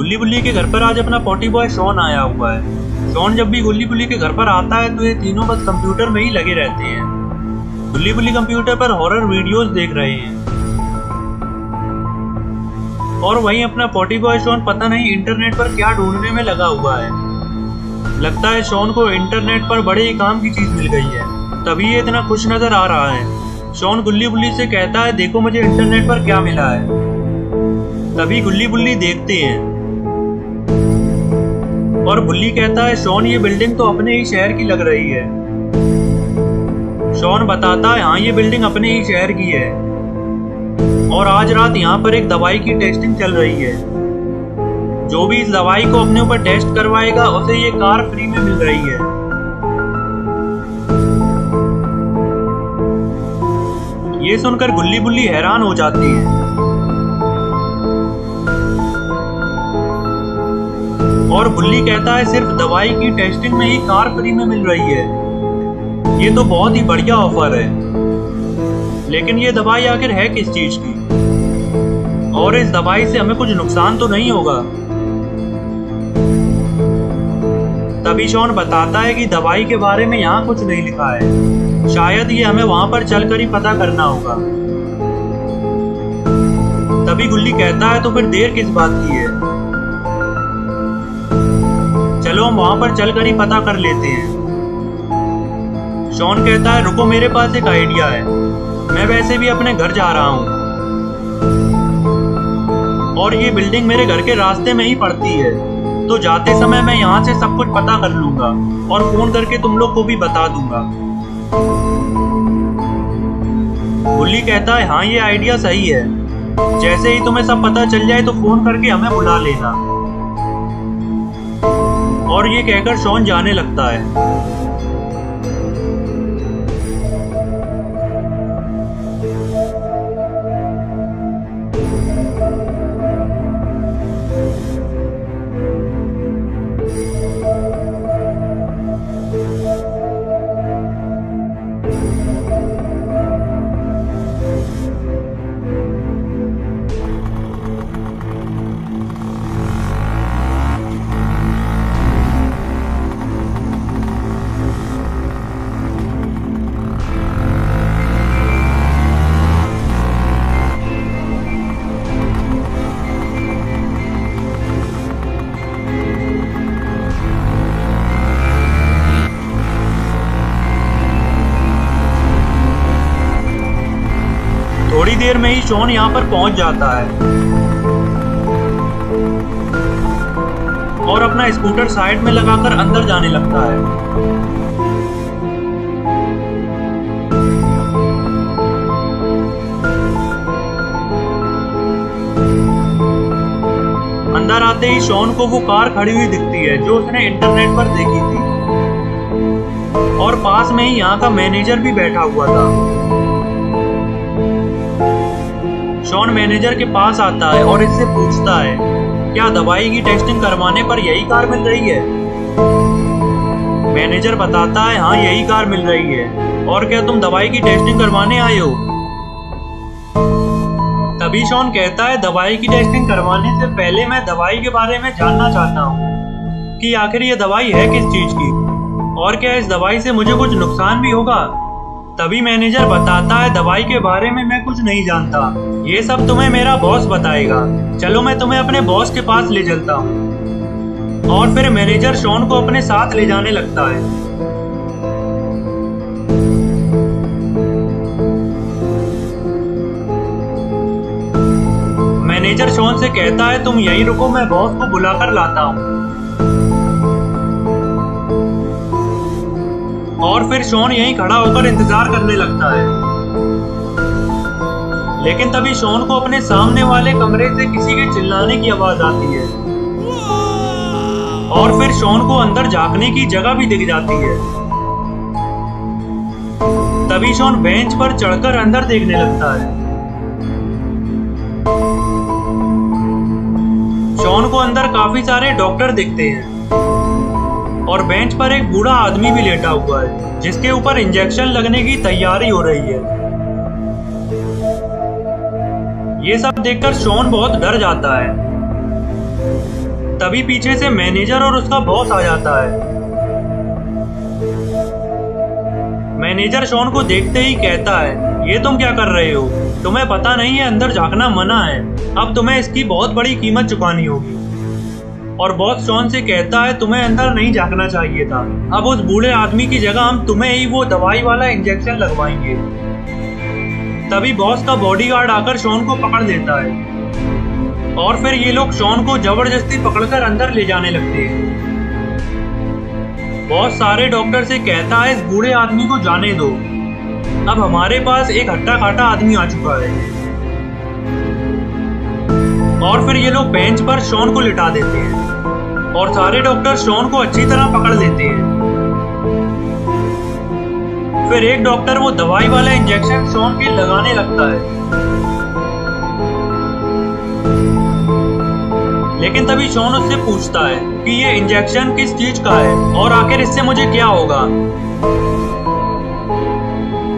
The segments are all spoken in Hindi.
गुल्ली बुल्ली के घर पर आज अपना पॉटी बॉय शॉन आया हुआ है। शॉन जब भी गुल्ली बुल्ली के घर पर आता है तो ये तीनों बस कंप्यूटर में ही लगे रहते हैं। गुल्ली बुल्ली कंप्यूटर पर हॉरर वीडियोस देख रहे हैं और वहीं अपना पॉटी बॉय शॉन पता नहीं इंटरनेट पर क्या ढूंढने में लगा हुआ है। लगता है शॉन को इंटरनेट पर बड़े ही काम की चीज मिल गई है, तभी ये इतना खुश नजर आ रहा है। शॉन गुल्ली बुल्ली से कहता है, देखो मुझे इंटरनेट पर क्या मिला है। तभी गुल्ली बुल्ली देखते हैं और बुल्ली कहता है, शॉन ये बिल्डिंग तो अपने ही शहर की लग रही है। शॉन बताता है, हाँ ये बिल्डिंग अपने ही शहर की है और आज रात यहाँ पर एक दवाई की टेस्टिंग चल रही है। जो भी इस दवाई को अपने ऊपर टेस्ट करवाएगा उसे ये कार फ्री में मिल रही है। ये सुनकर गुल्ली बुल्ली हैरान हो जाती है और बुल्ली कहता है, सिर्फ दवाई की टेस्टिंग में ही कार फ्री में मिल रही है। ये तो बहुत ही बढ़िया ऑफर है, लेकिन ये दवाई आखिर है किस चीज की और इस दवाई से हमें कुछ नुकसान तो नहीं होगा। तभी शॉन बताता है कि दवाई के बारे में यहाँ कुछ नहीं लिखा है, शायद ये हमें वहां पर चलकर ही पता करना होगा। तभी गुल्ली कहता है, तो फिर देर किस बात की है, चलो हम वहां पर चलकर ही पता कर लेते हैं। शॉन कहता है, रुको मेरे पास एक आइडिया है, मैं वैसे भी अपने घर जा रहा हूँ और ये बिल्डिंग मेरे घर के रास्ते में ही पड़ती है, तो जाते समय मैं यहाँ से सब कुछ पता कर लूंगा और फोन करके तुम लोग को भी बता दूंगा। गुल्ली कहता है, हाँ ये आइडिया सही है, जैसे ही तुम्हें सब पता चल जाए तो फोन करके हमें बुला लेना। और ये कहकर शॉन जाने लगता है। थोड़ी देर में ही शॉन यहाँ पर पहुंच जाता है और अपना स्कूटर साइड में लगाकर अंदर जाने लगता है। अंदर आते ही शॉन को वो कार खड़ी हुई दिखती है जो उसने इंटरनेट पर देखी थी और पास में ही यहाँ का मैनेजर भी बैठा हुआ था। शॉन मैनेजर के पास आता है और इससे पूछता है, क्या दवाई की टेस्टिंग करवाने पर यही कार मिल रही है? मैनेजर बताता है, हाँ यही कार मिल रही है, और क्या तुम दवाई की टेस्टिंग करवाने आए हो? तभी शॉन कहता है, दवाई की टेस्टिंग करवाने से पहले मैं दवाई के बारे में जानना चाहता हूँ कि आखिर ये दवाई है किस चीज की और क्या इस दवाई से मुझे कुछ नुकसान भी होगा। तभी मैनेजर बताता है, दवाई के बारे में मैं कुछ नहीं जानता, ये सब तुम्हें मेरा बॉस बताएगा, चलो मैं तुम्हें अपने बॉस के पास ले चलता हूँ। और फिर मैनेजर शॉन को अपने साथ ले जाने लगता है। मैनेजर शॉन से कहता है, तुम यहीं रुको, मैं बॉस को बुलाकर लाता हूँ। और फिर शॉन यहीं खड़ा होकर इंतजार करने लगता है, लेकिन तभी शॉन को अपने सामने वाले कमरे से किसी के चिल्लाने की आवाज आती है और फिर शॉन को अंदर झांकने की जगह भी दिख जाती है। तभी शॉन बेंच पर चढ़कर अंदर देखने लगता है। शॉन को अंदर काफी सारे डॉक्टर दिखते हैं और बेंच पर एक बूढ़ा आदमी भी लेटा हुआ है जिसके ऊपर इंजेक्शन लगने की तैयारी हो रही है। ये सब देखकर शॉन बहुत डर जाता है तभी पीछे से मैनेजर और उसका बॉस आ जाता है। मैनेजर शॉन को देखते ही कहता है, ये तुम क्या कर रहे हो? तुम्हें पता नहीं है अंदर झांकना मना है। अब तुम्हें इसकी बहुत बड़ी कीमत चुकानी होगी। और बॉस शॉन से कहता है, तुम्हें अंदर नहीं झांकना चाहिए था। अब उस बूढ़े आदमी की जगह हम तुम्हें ही वो दवाई वाला इंजेक्शन लगवाएंगे। तभी बॉस का बॉडीगार्ड आकर शॉन को पकड़ लेता है और फिर ये लोग शॉन को जबरदस्ती पकड़कर अंदर ले जाने लगते हैं। बॉस सारे डॉक्टर से कहता है, इस बूढ़े आदमी को जाने दो। अब हमारे पास एक हट्टा काटा आदमी आ चुका है। और फिर ये लोग बेंच पर शॉन को लिटा देते हैं और सारे डॉक्टर शॉन को अच्छी तरह पकड़ लेते हैं। फिर एक डॉक्टर वो दवाई वाला इंजेक्शन शॉन के लगाने लगता है, लेकिन तभी शॉन उससे पूछता है कि ये इंजेक्शन किस चीज का है और आखिर इससे मुझे क्या होगा।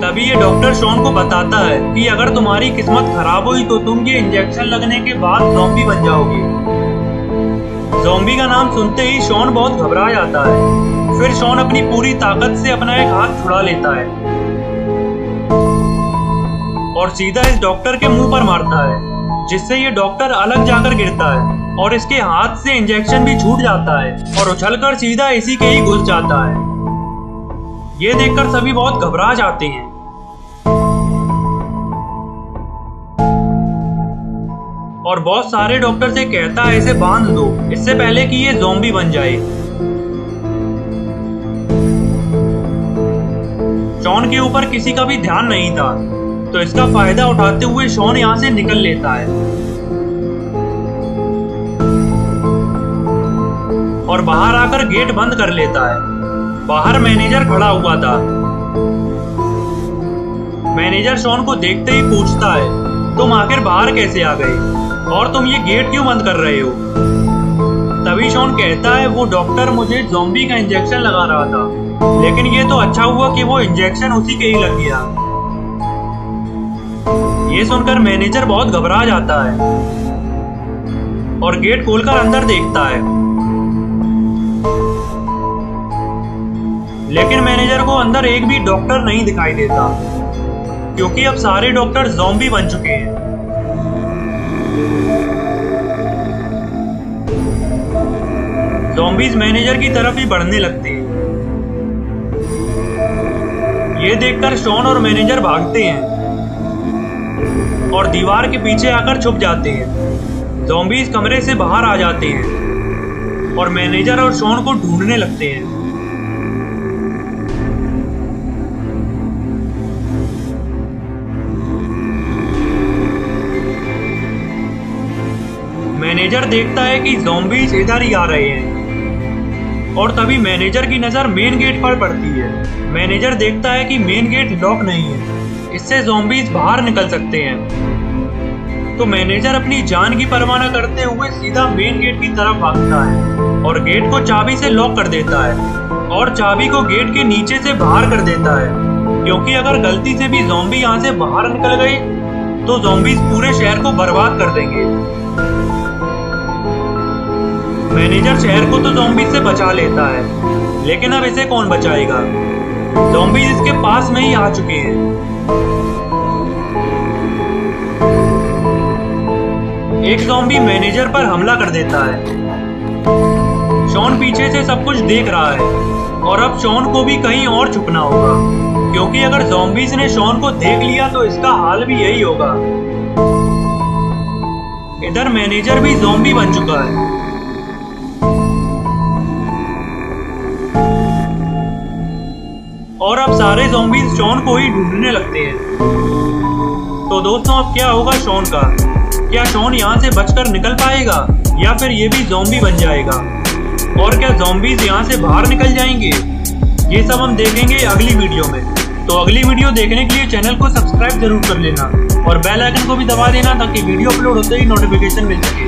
तभी ये डॉक्टर शॉन को बताता है कि अगर तुम्हारी किस्मत खराब हुई तो तुम ये इंजेक्शन लगने के बाद ज़ॉम्बी बन जाओगे। ज़ॉम्बी का नाम सुनते ही शॉन बहुत घबरा जाता है। फिर शॉन अपनी पूरी ताकत से अपना एक हाथ छुड़ा लेता है और सीधा इस डॉक्टर के मुंह पर मारता है, जिससे ये डॉक्टर अलग जाकर गिरता है और इसके हाथ से इंजेक्शन भी छूट जाता है और उछलकर सीधा इसी के ही घुस जाता है। ये देखकर सभी बहुत घबरा जाते हैं। और बॉस सारे डॉक्टर से कहता है, इसे बांध दो इससे पहले कि ये ज़ॉम्बी बन जाए। शॉन के ऊपर किसी का भी ध्यान नहीं था, तो इसका फायदा उठाते हुए शॉन यहाँ से निकल लेता है और बाहर आकर गेट बंद कर लेता है। बाहर मैनेजर खड़ा हुआ था। मैनेजर शॉन को देखते ही पूछता है, तुम आखिर बाहर कैसे आ गए और तुम ये गेट क्यों बंद कर रहे हो? तभी शॉन कहता है, वो डॉक्टर मुझे ज़ॉम्बी का इंजेक्शन लगा रहा था, लेकिन ये तो अच्छा हुआ कि वो इंजेक्शन उसी के ही लग गया। ये सुनकर मैनेजर बहुत घबरा जाता है और गेट खोलकर अंदर देखता है, लेकिन मैनेजर को अंदर एक भी डॉक्टर नहीं दिखाई देता, क्योंकि अब सारे डॉक्टर ज़ॉम्बी बन चुके हैं। ज़ॉम्बीज मैनेजर की तरफ ही बढ़ने लगते हैं। ये देखकर शॉन और मैनेजर भागते हैं और दीवार के पीछे आकर छुप जाते हैं। ज़ॉम्बीज कमरे से बाहर आ जाते हैं और मैनेजर और शॉन को ढूंढने लगते हैं। मैनेजर देखता है कि ज़ॉम्बीज इधर ही आ रहे हैं और तभी मैनेजर की नजर मेन गेट पर पड़ती है। मैनेजर देखता है कि मेन गेट लॉक नहीं है, इससे ज़ॉम्बीज बाहर निकल सकते हैं। तो मैनेजर अपनी जान की परवाह न करते हुए सीधा मेन गेट की तरफ भागता है और गेट को चाबी से लॉक कर देता है और चाबी को गेट के नीचे से बाहर कर देता है, क्योंकि अगर गलती से भी ज़ॉम्बी यहाँ से बाहर निकल गए तो ज़ॉम्बीज पूरे शहर को बर्बाद कर देंगे। मैनेजर शहर को तो ज़ॉम्बी से बचा लेता है, लेकिन अब इसे कौन बचाएगा? ज़ॉम्बीज इसके पास में ही आ चुके हैं। एक ज़ॉम्बी मैनेजर पर हमला कर देता है। शॉन पीछे से सब कुछ देख रहा है और अब शॉन को भी कहीं और छुपना होगा, क्योंकि अगर ज़ॉम्बीज ने शॉन को देख लिया तो इसका हाल भी यही होगा। इधर मैनेजर भी ज़ॉम्बी बन चुका है। और अब सारे ज़ॉम्बीज शॉन को ही ढूंढने लगते हैं। तो दोस्तों, अब क्या होगा शॉन का? क्या शॉन यहाँ से बचकर निकल पाएगा या फिर ये भी ज़ॉम्बी बन जाएगा? और क्या ज़ॉम्बीज यहाँ से बाहर निकल जाएंगे? ये सब हम देखेंगे अगली वीडियो में। तो अगली वीडियो देखने के लिए चैनल को सब्सक्राइब जरूर कर लेना और बेल आइकन को भी दबा देना, ताकि वीडियो अपलोड होते ही नोटिफिकेशन मिल सके।